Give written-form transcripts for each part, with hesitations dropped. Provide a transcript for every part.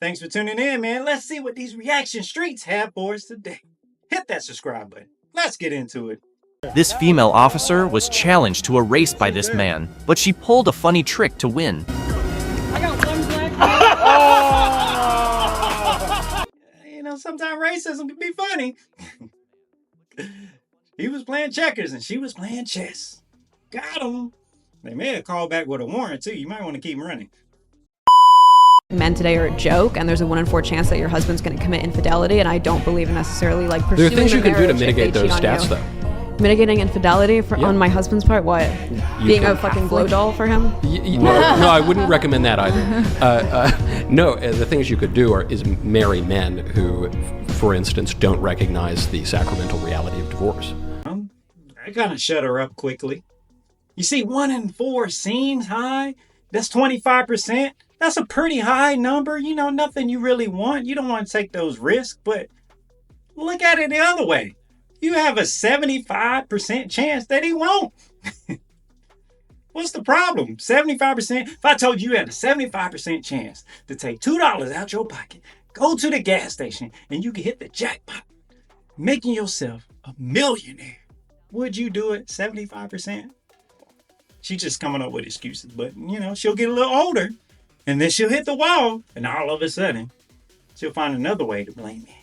Thanks for tuning in, man. Let's see what these reaction streets have for us today. Hit that subscribe button. Let's get into it. This female officer was challenged to a race by this man, but she pulled a funny trick to win. I got one black. You know, sometimes racism can be funny. He was playing checkers and she was playing chess. Got him. They may have called back with a warrant too. You might want to keep running. Men today are a joke, and there's a 1 in 4 chance that your husband's going to commit infidelity, and I don't believe in necessarily like pursuing. There are things you can do to marriage if mitigate they cheat those on stats, you. though. Mitigating infidelity on my husband's part? What? Being a fucking blow doll for him? No, I wouldn't recommend that either. No, the things you could do is marry men who, for instance, don't recognize the sacramental reality of divorce. I kind of shut her up quickly. You see, 1 in 4 seems high. That's 25%. That's a pretty high number. You know, nothing you really want. You don't want to take those risks, but look at it the other way. You have a 75% chance that he won't. What's the problem? 75%. If I told you had a 75% chance to take $2 out your pocket, go to the gas station, and you can hit the jackpot, making yourself a millionaire, would you do it 75%? She's just coming up with excuses, but you know, she'll get a little older and then she'll hit the wall and all of a sudden she'll find another way to blame me.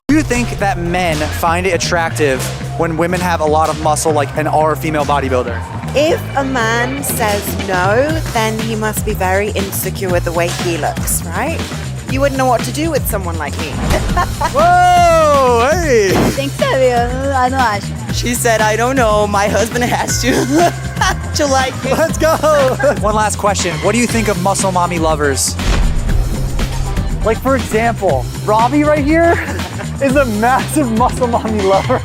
Do you think that men find it attractive when women have a lot of muscle like an are a female bodybuilder? If a man says no, then he must be very insecure with the way he looks, right? You wouldn't know what to do with someone like me. Whoa, hey! Tem que saber, eu não acho. She said, I don't know, my husband has to, to like me. Let's go! One last question. What do you think of muscle mommy lovers? Like, for example, Robbie right here is a massive muscle mommy lover.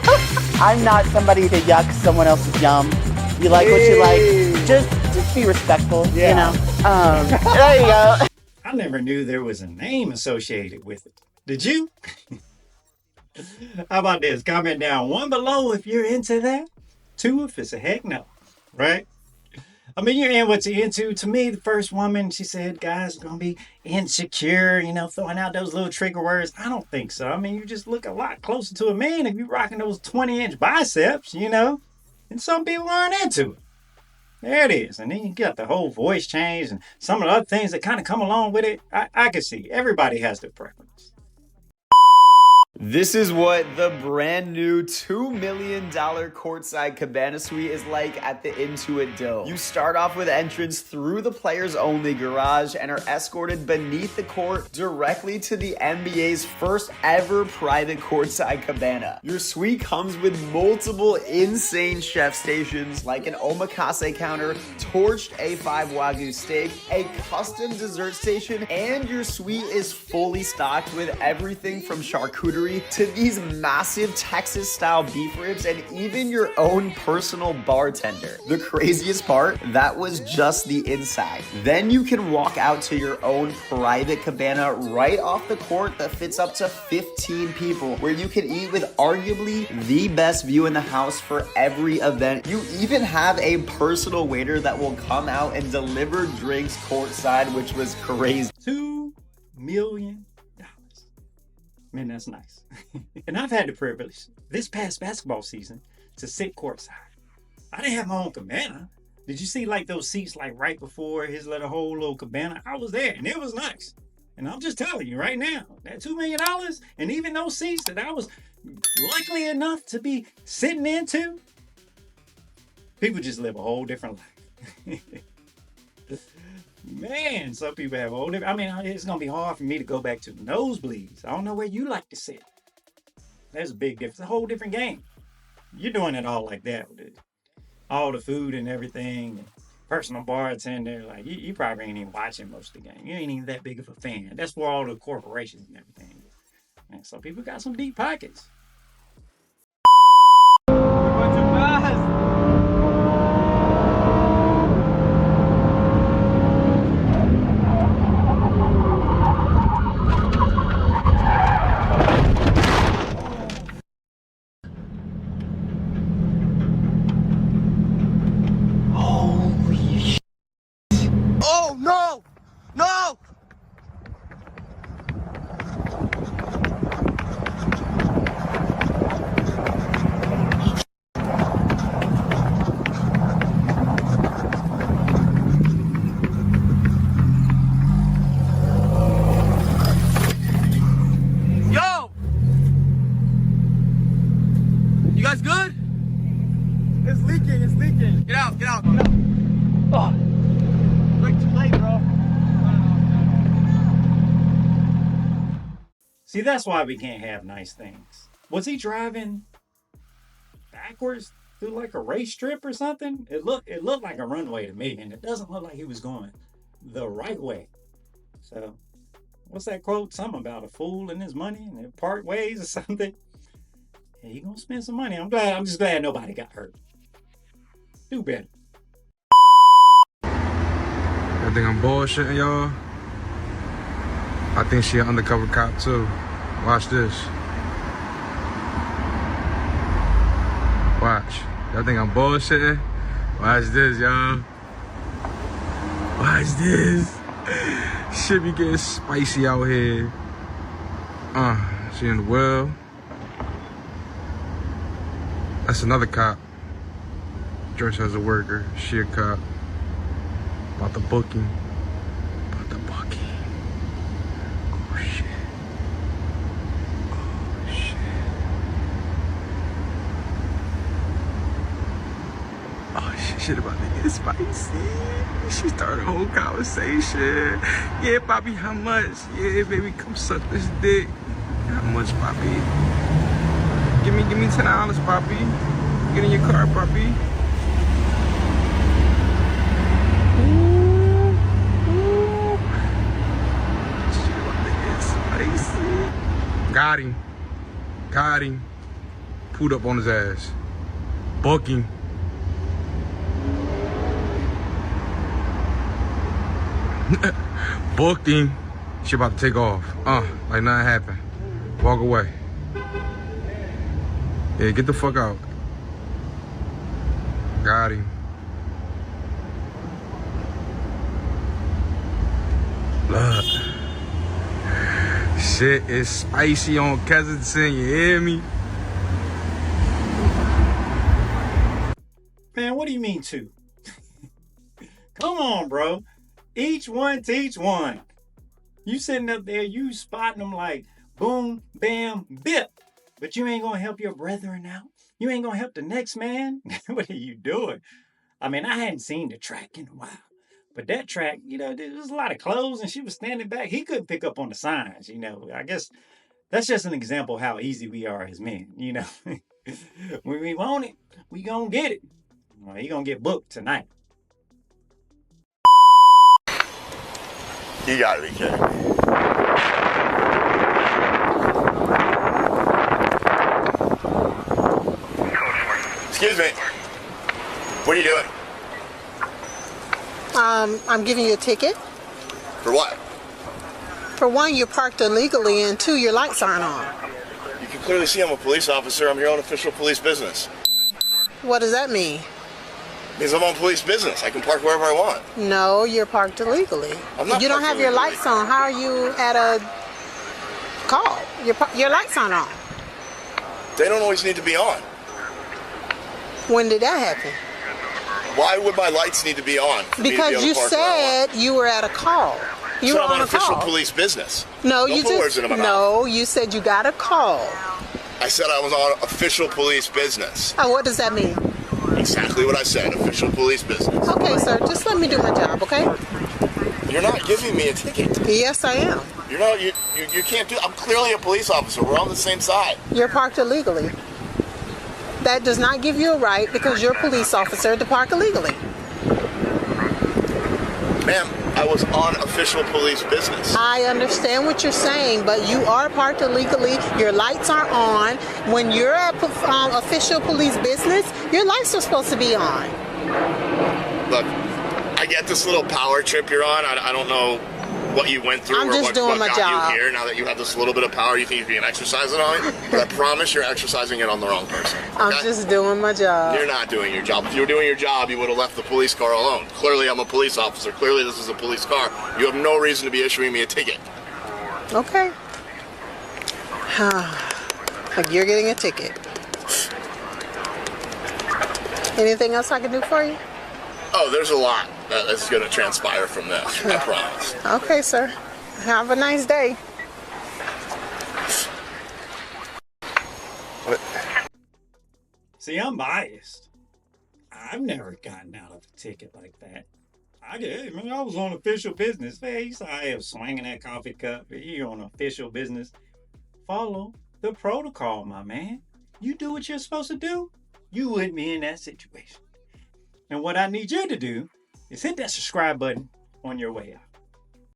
I'm not somebody to yuck someone else's yum. You like what you like. Just be respectful, you know. There you go. I never knew there was a name associated with it. Did you? How about this? Comment down 1 below if you're into that. 2 if it's a heck no. Right? I mean, you're in what you're into. To me, the first woman, she said, guys are going to be insecure, you know, throwing out those little trigger words. I don't think so. I mean, you just look a lot closer to a man if you're rocking those 20-inch biceps, you know. And some people aren't into it. There it is. And then you got the whole voice change and some of the other things that kind of come along with it. I can see. Everybody has their preference. This is what the brand new $2 million courtside cabana suite is like at the Intuit Dome. You start off with entrance through the players only garage and are escorted beneath the court directly to the NBA's first ever private courtside cabana. Your suite comes with multiple insane chef stations like an omakase counter, torched A5 Wagyu steak, a custom dessert station, and your suite is fully stocked with everything from charcuterie to these massive Texas-style beef ribs and even your own personal bartender. The craziest part, that was just the inside. Then you can walk out to your own private cabana right off the court that fits up to 15 people, where you can eat with arguably the best view in the house for every event. You even have a personal waiter that will come out and deliver drinks courtside, which was crazy. $2 million. Man, that's nice. And I've had the privilege this past basketball season to sit courtside. I didn't have my own cabana. Did you see like those seats like right before his whole little cabana? I was there and it was nice. And I'm just telling you right now, that $2 million and even those seats that I was lucky enough to be sitting into, people just live a whole different life. Man, some people have old. I mean, it's going to be hard for me to go back to the nosebleeds. I don't know where you like to sit. There's a big difference. A whole different game. You're doing it all like that with it. All the food and everything. And personal bartender. Like, you probably ain't even watching most of the game. You ain't even that big of a fan. That's for all the corporations and everything. And some people got some deep pockets. See, that's why we can't have nice things. Was he driving backwards through like a race strip or something? It looked like a runway to me, and it doesn't look like he was going the right way. So, what's that quote? Something about a fool and his money and they part ways or something. Yeah, he gonna spend some money. I'm just glad nobody got hurt. Do better. I think I'm bullshitting y'all. I think she an undercover cop too. Watch this. Watch. Y'all think I'm bullshitting? Watch this, y'all. Watch this. Shit be getting spicy out here. She in the well. That's another cop. Dressed as a worker. She a cop. About the booking. About the booking. Oh shit. Oh shit. Oh shit about to get spicy. She started a whole conversation. Yeah, Bobby, how much? Yeah, baby, come suck this dick. How much, Bobby? Give me $10, Bobby. Get in your car, Bobby. Got him. Got him. Pulled up on his ass. Booking. Booked him. She about to take off. Like nothing happened. Walk away. Yeah, get the fuck out. Got him. Look. Shit is spicy on Kensington, you hear me? Man, what do you mean two? Come on, bro. Each one teach one. You sitting up there, you spotting them like boom, bam, bip. But you ain't gonna help your brethren out. You ain't gonna help the next man. What are you doing? I mean, I hadn't seen the track in a while. But that track, there was a lot of clothes and she was standing back. He couldn't pick up on the signs, I guess that's just an example of how easy we are as men, When we want it, we gonna get it. Well, he gonna get booked tonight. You gotta be kidding me. Excuse me. What are you doing? I'm giving you a ticket. For what? For one, you're parked illegally, and two, your lights aren't on. You can clearly see I'm a police officer. I'm here on official police business. What does that mean? It means I'm on police business. I can park wherever I want. No, you're parked illegally. I'm not You don't parked have your illegally. lights on. How are you at a call? Your lights aren't on. They don't always need to be on. When did that happen? Why would my lights need to be on? For me to be Because able to you park where I want? said you were at a call. You So were I'm on on a official call. police business. No, Don't you put words just into my mouth. no. You said you got a call. I said I was on official police business. Oh, what does that mean? Exactly what I said. Official police business. Okay, sir. Just let me do my job, okay? You're not giving me a ticket. Yes, I am. You're not. You can't do. I'm clearly a police officer. We're on the same side. You're parked illegally. That does not give you a right, because you're a police officer, to park illegally. Ma'am, I was on official police business. I understand what you're saying, but you are parked illegally. Your lights are on. When you're at official police business, your lights are supposed to be on. Look, I get this little power trip you're on. I don't know what you went through I'm or just what doing my got job. you here. Now that you have this little bit of power, you think you can exercise it on it? But I promise you're exercising it on the wrong person. I'm okay? just doing my job. You're not doing your job. If you were doing your job, you would have left the police car alone. Clearly, I'm a police officer. Clearly, this is a police car. You have no reason to be issuing me a ticket. Okay. Like you're getting a ticket. Anything else I can do for you? Oh, there's a lot that's going to transpire from this. I promise. Okay, sir. Have a nice day. What? See, I'm biased. I've never gotten out of a ticket like that. I was on official business. Hey, you saw I was swinging that coffee cup. You're on official business. follow the protocol, my man. You do what you're supposed to do, you wouldn't be in that situation. And what I need you to do is hit that subscribe button on your way out.